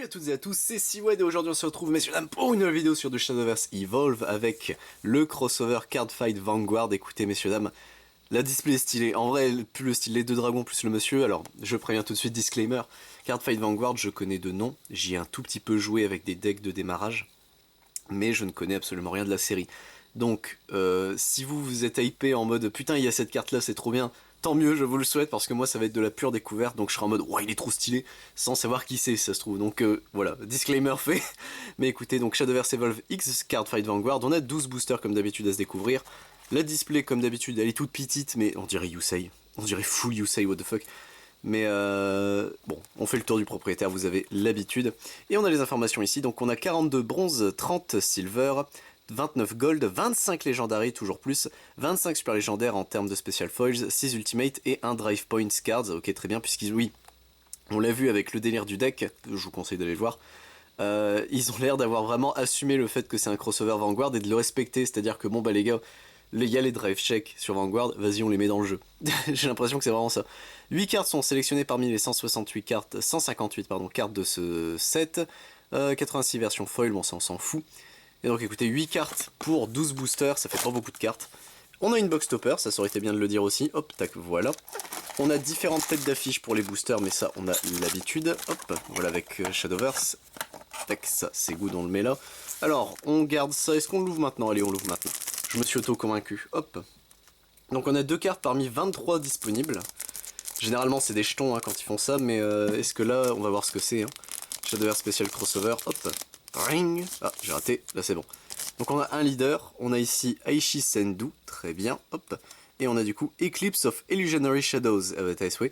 Salut à toutes et à tous, c'est Siwed et aujourd'hui on se retrouve messieurs dames pour une nouvelle vidéo sur The Shadowverse Evolve avec le crossover Cardfight Vanguard. Écoutez messieurs dames, la display est stylée, en vrai plus le style les deux dragons plus le monsieur. Alors je préviens tout de suite, disclaimer, Cardfight Vanguard je connais de nom, j'y ai un tout petit peu joué avec des decks de démarrage, mais je ne connais absolument rien de la série. Donc si vous êtes hypé en mode putain il y a cette carte là c'est trop bien, tant mieux, je vous le souhaite parce que moi ça va être de la pure découverte, donc je serai en mode ouais il est trop stylé sans savoir qui c'est si ça se trouve. Donc voilà, disclaimer fait. Mais écoutez, donc Shadowverse Evolve X Cardfight Vanguard, on a 12 boosters comme d'habitude à se découvrir. La display comme d'habitude elle est toute petite, mais on dirait Yusei, on dirait full Yusei, what the fuck. Mais bon, on fait le tour du propriétaire, vous avez l'habitude. Et on a les informations ici, donc on a 42 bronze, 30 silver, 29 gold, 25 légendaires, toujours plus, 25 super légendaires en termes de special foils, 6 ultimate et 1 drive points cards. Ok, très bien, puisqu'ils, oui, on l'a vu avec le délire du deck, je vous conseille d'aller le voir. Ils ont l'air d'avoir vraiment assumé le fait que c'est un crossover Vanguard et de le respecter, c'est-à-dire que bon bah les gars, il y a les drive checks sur Vanguard, vas-y on les met dans le jeu. J'ai l'impression que c'est vraiment ça. 8 cartes sont sélectionnées parmi les 168 cartes, 158 pardon, cartes de ce set, 86 versions foil, bon ça on s'en fout. Et donc écoutez, 8 cartes pour 12 boosters, ça fait pas beaucoup de cartes. On a une box topper, ça aurait été bien de le dire aussi, hop, tac, voilà. On a différentes têtes d'affiche pour les boosters, mais ça on a l'habitude, hop, voilà avec Shadowverse. Tac, ça c'est good, on le met là. Alors, on garde ça, est-ce qu'on l'ouvre maintenant? Allez, on l'ouvre maintenant. Je me suis auto-convaincu, hop. Donc on a 2 cartes parmi 23 disponibles. Généralement c'est des jetons hein, quand ils font ça, mais est-ce que là, on va voir ce que c'est. Hein. Shadowverse Special Crossover, hop. Ring. Ah, j'ai raté, là c'est bon. Donc on a un leader, on a ici Aishi Sendu, très bien, hop. Et on a du coup Eclipse of Illusionary Shadows, ouais.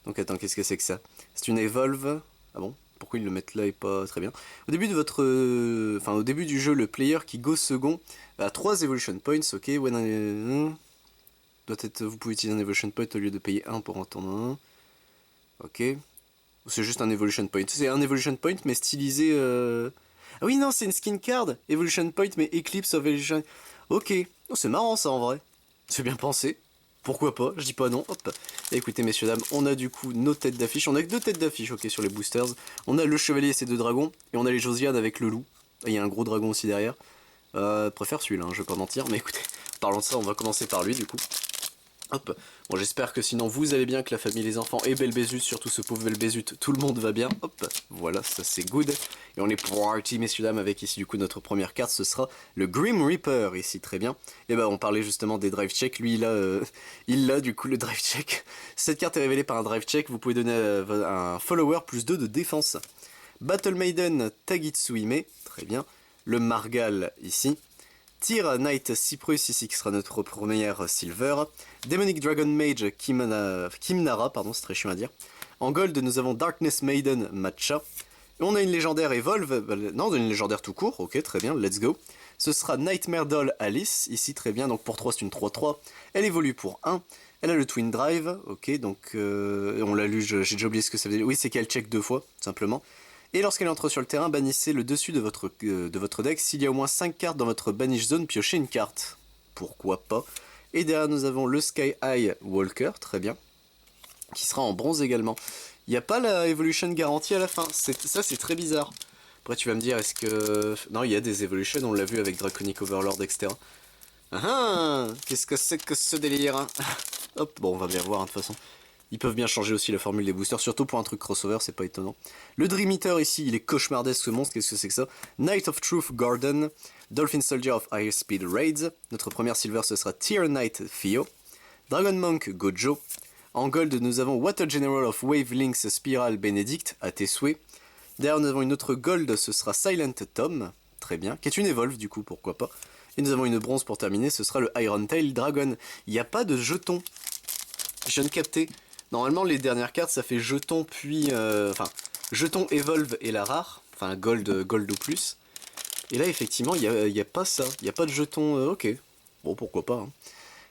Donc attends, qu'est-ce que c'est que ça? C'est une Evolve, ah bon? Pourquoi ils le mettent là et pas très bien? Au début de votre... Enfin, au début du jeu, le player qui go second a 3 Evolution Points, ok, doit être... Vous pouvez utiliser un Evolution Point au lieu de payer 1 pour en tendre un. Ok. C'est juste un Evolution Point. C'est un Evolution Point, mais stylisé... Ah oui, non, c'est une skin card. Evolution Point, mais Eclipse of Evolution... Ok. Oh, c'est marrant, ça, en vrai. C'est bien pensé. Pourquoi pas, je dis pas non, hop. Et écoutez messieurs dames, on a du coup nos têtes d'affiche, on a que 2 têtes d'affiche, ok, sur les boosters. On a le chevalier et ses 2 dragons, et on a les Josiane avec le loup. Et il y a un gros dragon aussi derrière. Préfère celui-là, hein, je vais pas mentir, mais écoutez, parlant de ça, on va commencer par lui du coup. Hop, bon j'espère que sinon vous allez bien, que la famille, les enfants et Belbézut, surtout ce pauvre Belbézut, tout le monde va bien. Hop, voilà, ça c'est good. Et on est parti messieurs dames avec ici du coup notre première carte, ce sera le Grim Reaper ici, très bien. Et bah on parlait justement des drive checks, lui il a du coup le drive check. Cette carte est révélée par un drive check, vous pouvez donner un follower plus 2 de défense. Battle Maiden Tagitsuhime, très bien. Le Margal ici. Tyr Knight Cyprus ici qui sera notre première silver. Demonic Dragon Mage Kimnara, pardon c'est très chiant à dire. En gold nous avons Darkness Maiden Matcha. Et on a une légendaire Evolve, non une légendaire tout court, ok très bien, let's go. Ce sera Nightmare Doll Alice, ici très bien, donc pour 3 c'est une 3-3. Elle évolue pour 1. Elle a le Twin Drive, ok donc on l'a lu, j'ai déjà oublié ce que ça veut dire. Oui c'est qu'elle check 2 fois, tout simplement. Et lorsqu'elle entre sur le terrain, bannissez le dessus de votre deck. S'il y a au moins 5 cartes dans votre banish zone, piochez une carte. Pourquoi pas. Et derrière, nous avons le Sky High Walker, très bien. Qui sera en bronze également. Il n'y a pas la Evolution garantie à la fin. Ça, c'est très bizarre. Après, tu vas me dire, est-ce que... Non, il y a des Evolutions, on l'a vu avec Draconic Overlord, etc. Ah ah, qu'est-ce que c'est que ce délire hein. Hop, bon, on va bien voir, hein, de toute façon. Ils peuvent bien changer aussi la formule des boosters, surtout pour un truc crossover, c'est pas étonnant. Le Dream Eater ici, il est cauchemardesque ce monstre, qu'est-ce que c'est que ça? Knight of Truth Garden, Dolphin Soldier of High Speed Raids, notre première silver ce sera Tear Knight Theo, Dragon Monk Gojo, en gold nous avons Water General of Wavelengths Spiral Benedict, à tes souhaits. Derrière nous avons une autre gold, ce sera Silent Tom, très bien, qui est une Evolve du coup, pourquoi pas. Et nous avons une bronze pour terminer, ce sera le Iron Tail Dragon. Il n'y a pas de jetons, je viens de capter. Normalement, les dernières cartes, ça fait jeton, puis... Enfin, jeton Evolve et la rare. Enfin, gold ou plus. Et là, effectivement, il y a pas ça. Il n'y a pas de jeton... ok. Bon, pourquoi pas. Hein.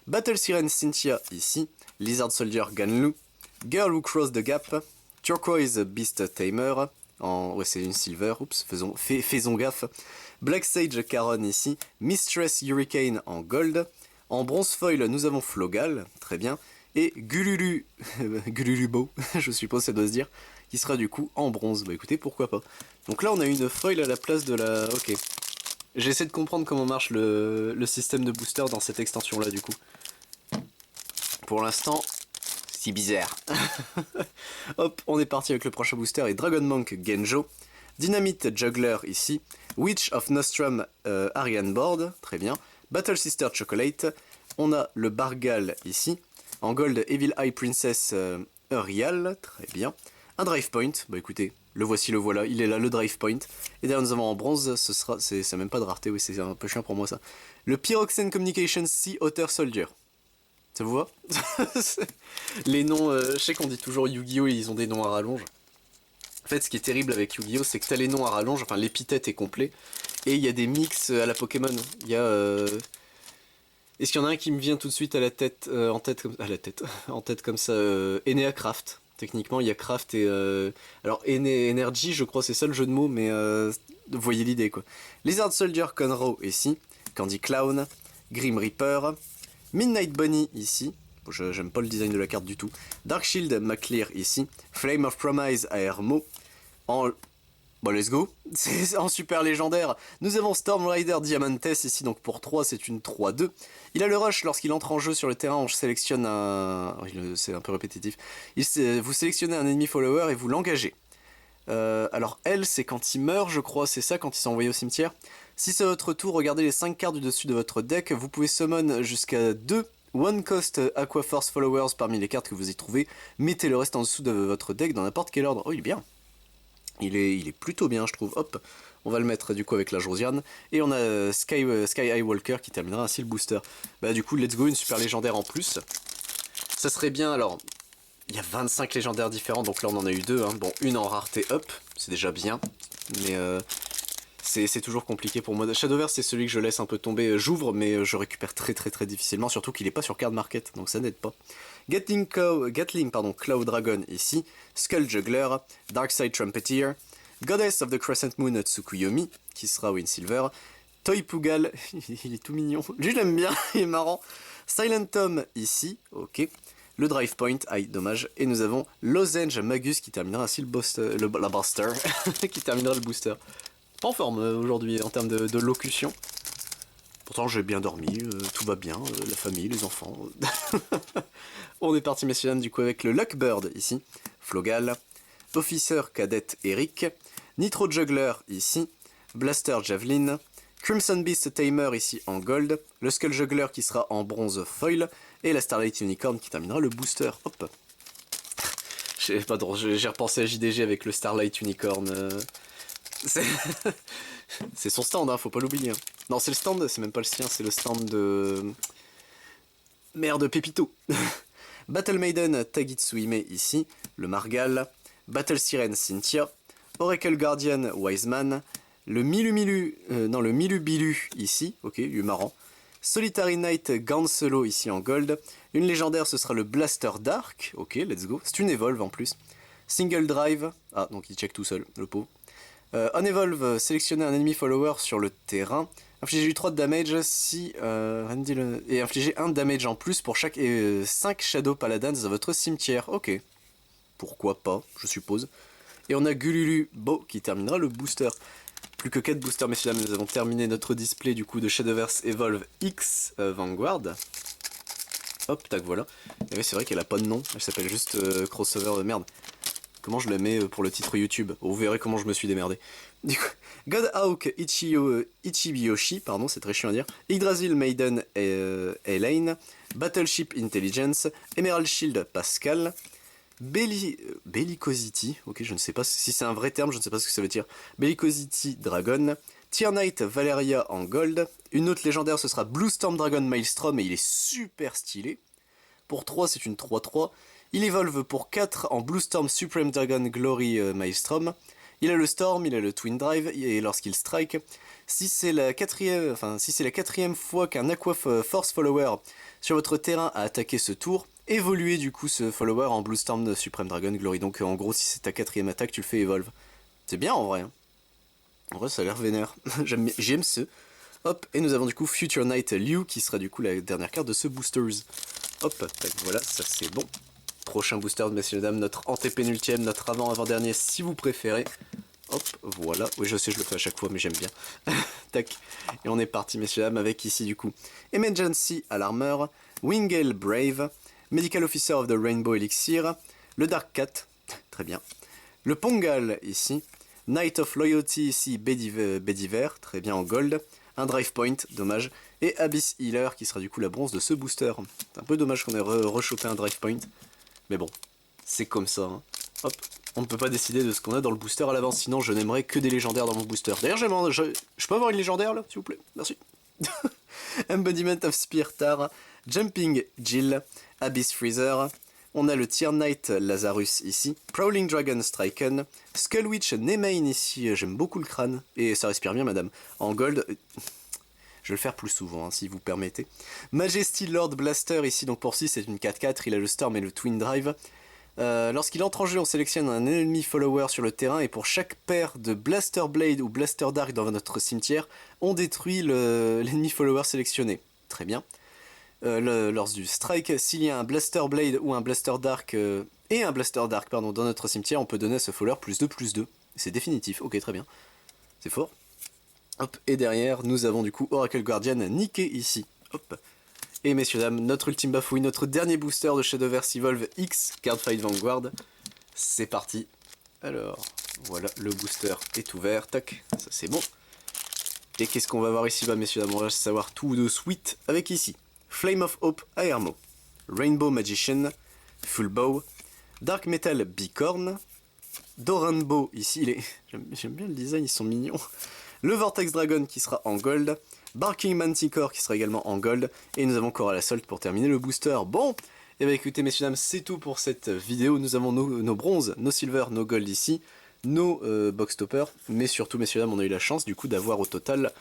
Battle Siren Cynthia, ici. Lizard Soldier Ganlu. Girl Who Crossed the Gap. Turquoise Beast Tamer. Ouais, c'est une silver. Oups, faisons gaffe. Black Sage Caron, ici. Mistress Hurricane en gold. En bronze foil, nous avons Flogal. Très bien. Et Gululubo, je suppose ça doit se dire, qui sera du coup en bronze. Bah écoutez, pourquoi pas. Donc là, on a une foil à la place de la... Ok. J'essaie de comprendre comment marche le système de booster dans cette extension-là, du coup. Pour l'instant, c'est bizarre. Hop, on est parti avec le prochain booster et Dragon Monk Genjo. Dynamite Juggler ici. Witch of Nostrum Ariane Board, très bien. Battle Sister Chocolate. On a le Bargal ici. En gold, Evil Eye Princess Urial, très bien. Un Drive Point, bah écoutez, le voici, le voilà, il est là, le Drive Point. Et derrière nous avons en bronze, ce sera, c'est même pas de rareté, oui c'est un peu chiant pour moi ça. Le Pyroxene Communications Sea Otter Soldier. Ça vous va? Les noms, je sais qu'on dit toujours Yu-Gi-Oh! Ils ont des noms à rallonge. En fait, ce qui est terrible avec Yu-Gi-Oh! C'est que t'as les noms à rallonge, enfin l'épithète est complet. Et il y a des mix à la Pokémon. Il y a... Est-ce qu'il y en a un qui me vient tout de suite à la tête, en tête comme ça, Enea Craft. Techniquement, il y a Craft et... Alors, Energy, je crois, c'est ça le jeu de mots, mais vous voyez l'idée, quoi. Lizard Soldier Conroe, ici. Candy Clown. Grim Reaper. Midnight Bunny, ici. J'aime pas le design de la carte du tout. Dark Shield McClear, ici. Flame of Promise Aermo. En... Bon, let's go. C'est en super légendaire. Nous avons Storm Rider Diamantes ici, donc pour 3, c'est une 3-2. Il a le rush lorsqu'il entre en jeu sur le terrain, on sélectionne un... C'est un peu répétitif. Vous sélectionnez un ennemi follower et vous l'engagez. Alors elle, c'est quand il meurt, je crois, c'est ça, quand il s'est envoyé au cimetière. Si c'est votre tour, regardez les 5 cartes du dessus de votre deck. Vous pouvez summon jusqu'à 2 One Cost Aqua Force Followers parmi les cartes que vous y trouvez. Mettez le reste en dessous de votre deck dans n'importe quel ordre. Oh, il est bien. Il est plutôt bien, je trouve. Hop, on va le mettre du coup avec la Josiane. Et on a Sky Eye Walker qui terminera ainsi le booster. Bah du coup, let's go, une super légendaire en plus. Ça serait bien, alors... Il y a 25 légendaires différents, donc là on en a eu 2. Hein. Bon, une en rareté up, c'est déjà bien. Mais c'est toujours compliqué pour moi. Shadowverse, c'est celui que je laisse un peu tomber. J'ouvre, mais je récupère très difficilement. Surtout qu'il n'est pas sur card market, donc ça n'aide pas. Gatling Cloud Dragon ici. Skull Juggler. Darkside Trumpeteer. Goddess of the Crescent Moon Tsukuyomi, qui sera Win Silver. Toy Pugal, il est tout mignon. Lui, je l'aime bien, il est marrant. Silent Tom ici, ok. Le Drive Point, aïe, dommage. Et nous avons Lozenge Magus qui terminera ainsi la booster, qui terminera le booster. Pas en forme aujourd'hui en termes de locution. Pourtant j'ai bien dormi, tout va bien, la famille, les enfants. On est parti messieurs dames du coup avec le Luckbird ici. Flogal. Officer Cadet Eric. Nitro Juggler ici. Blaster Javelin. Crimson Beast Tamer ici en gold. Le Skull Juggler qui sera en bronze foil. Et la Starlight Unicorn qui terminera le booster. Hop. J'ai repensé à JDG avec le Starlight Unicorn. C'est son stand, hein, faut pas l'oublier. Hein. Non, c'est le stand, c'est même pas le sien, c'est le stand de... Merde, Pépito. Battle Maiden Tagitsuhime ici. Le Margal. Battle Siren Cynthia. Oracle Guardian Wiseman. Le le Milu Bilu ici. Ok, il est marrant. Solitary Knight Ganselo ici en gold. Une légendaire, ce sera le Blaster Dark. Ok, let's go. C'est une evolve en plus. Single Drive. Ah, donc il check tout seul, le pauvre. On evolve, sélectionnez un ennemi follower sur le terrain. Infligez lui 3 de damage si... et infligez 1 de damage en plus pour chaque 5 Shadow Paladins dans votre cimetière. Ok. Pourquoi pas, je suppose. Et on a Gululu Bo qui terminera le booster. Plus que 4 boosters, messieurs dames, nous avons terminé notre display du coup de Shadowverse Evolve X Vanguard. Hop, tac, voilà. Et oui, c'est vrai qu'elle a pas de nom, elle s'appelle juste Crossover, merde. Comment je la mets pour le titre YouTube? Oh, vous verrez comment je me suis démerdé. Du coup, Godhawk Ichibiyoshi, pardon, c'est très chiant à dire. Yggdrasil Maiden Elaine. Battleship Intelligence. Emerald Shield Pascal. Bellicosity, ok, je ne sais pas si c'est un vrai terme, je ne sais pas ce que ça veut dire. Bellicosity Dragon. Tier Knight Valeria en gold. Une autre légendaire, ce sera Blue Storm Dragon Maelstrom et il est super stylé. Pour 3, c'est une 3-3. Il évolve pour 4 en Blue Storm Supreme Dragon Glory Maelstrom. Il a le Storm, il a le Twin Drive, et lorsqu'il strike, si c'est la quatrième fois qu'un Aqua Force Follower sur votre terrain a attaqué ce tour, évoluez du coup ce follower en Blue Storm Supreme Dragon Glory. Donc en gros, si c'est ta 4ème attaque, tu le fais evolve. C'est bien en vrai. Hein. En vrai, ça a l'air vénère. J'aime ce. Hop, et nous avons du coup Future Knight Liu qui sera du coup la dernière carte de ce boosters. Hop, tac, voilà, ça c'est bon. prochain booster, messieurs et dames, notre antépénultième, notre avant-avant-dernier, si vous préférez. Hop, voilà. Oui, je sais, je le fais à chaque fois, mais j'aime bien. Tac. Et on est parti, messieurs et dames, avec ici, du coup, Emergency Alarmer, Wingale Brave, Medical Officer of the Rainbow Elixir, le Dark Cat, très bien, le Pongal, ici, Knight of Loyalty, ici, Bediver, très bien, en gold, un Drive Point, dommage, et Abyss Healer, qui sera du coup la bronze de ce booster. C'est un peu dommage qu'on ait rechopé un Drive Point, mais bon, c'est comme ça, hein. Hop. On ne peut pas décider de ce qu'on a dans le booster à l'avance, sinon je n'aimerais que des légendaires dans mon booster. D'ailleurs, je peux avoir une légendaire là, s'il vous plaît? Merci. Embodiment of Spear Tar, Jumping Jill, Abyss Freezer. On a le Tier Knight Lazarus ici, Prowling Dragon Striken, Skull Witch Nemain ici, j'aime beaucoup le crâne, et ça respire bien madame. En gold, je vais le faire plus souvent hein, si vous permettez. Majesty Lord Blaster ici, donc pour 6 c'est une 4-4, il a le Storm et le Twin Drive. Lorsqu'il entre en jeu, on sélectionne un ennemi follower sur le terrain et pour chaque paire de Blaster Blade ou Blaster Dark dans notre cimetière, on détruit l'ennemi follower sélectionné. Très bien. Lors du strike, s'il y a un Blaster Blade ou un Blaster Dark dans notre cimetière, on peut donner à ce follower +2/+2. C'est définitif, ok très bien. C'est fort. Hop, et derrière, nous avons du coup Oracle Guardian niqué ici. Hop. Et messieurs dames, notre ultime bafouille, notre dernier booster de Shadowverse Evolve X, Cardfight Vanguard. C'est parti. Alors, voilà, le booster est ouvert, tac, ça c'est bon. Et qu'est-ce qu'on va voir ici bas, messieurs dames? On va savoir tout de suite avec ici. Flame of Hope Aermo, Rainbow Magician, Full Bow, Dark Metal Bicorn, Doranbo, ici il est... J'aime bien le design, ils sont mignons. Le Vortex Dragon qui sera en gold, Barking Manticore qui sera également en gold, et nous avons Coral Assault pour terminer le booster. Bon, et bah écoutez messieurs dames, c'est tout pour cette vidéo. Nous avons nos bronzes, nos silver, nos gold ici, nos box toppers, mais surtout messieurs dames, on a eu la chance du coup d'avoir au total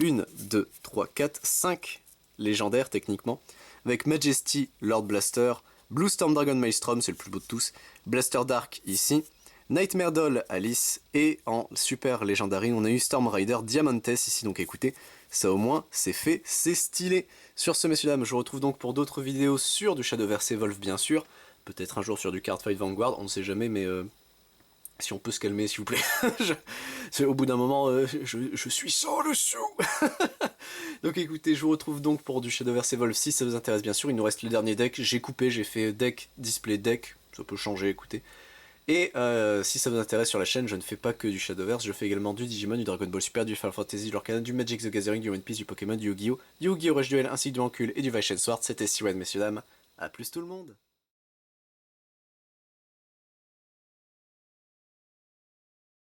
1, 2, 3, 4, 5 légendaires techniquement, avec Majesty, Lord Blaster, Blue Storm Dragon Maelstrom, c'est le plus beau de tous, Blaster Dark ici, Nightmare Doll Alice, et en super légendary on a eu Storm Rider Diamantes ici, donc écoutez, ça au moins c'est fait, c'est stylé. Sur ce messieurs dames, je vous retrouve donc pour d'autres vidéos sur du Shadowverse Evolve bien sûr, peut-être un jour sur du Cardfight Vanguard, on ne sait jamais, mais si on peut se calmer s'il vous plaît. Au bout d'un moment, je suis sans le sou. Donc écoutez, je vous retrouve donc pour du Shadowverse Evolve si ça vous intéresse bien sûr. Il nous reste le dernier deck, j'ai coupé, j'ai fait deck, display, deck, ça peut changer, écoutez. Et si ça vous intéresse sur la chaîne, je ne fais pas que du Shadowverse, je fais également du Digimon, du Dragon Ball Super, du Final Fantasy, du Lorcana, du Magic the Gathering, du One Piece, du Pokémon, du Yu-Gi-Oh, Rush Duel ainsi que du Ancule et du Vaishen Sword. C'était Siwen messieurs dames, à plus tout le monde.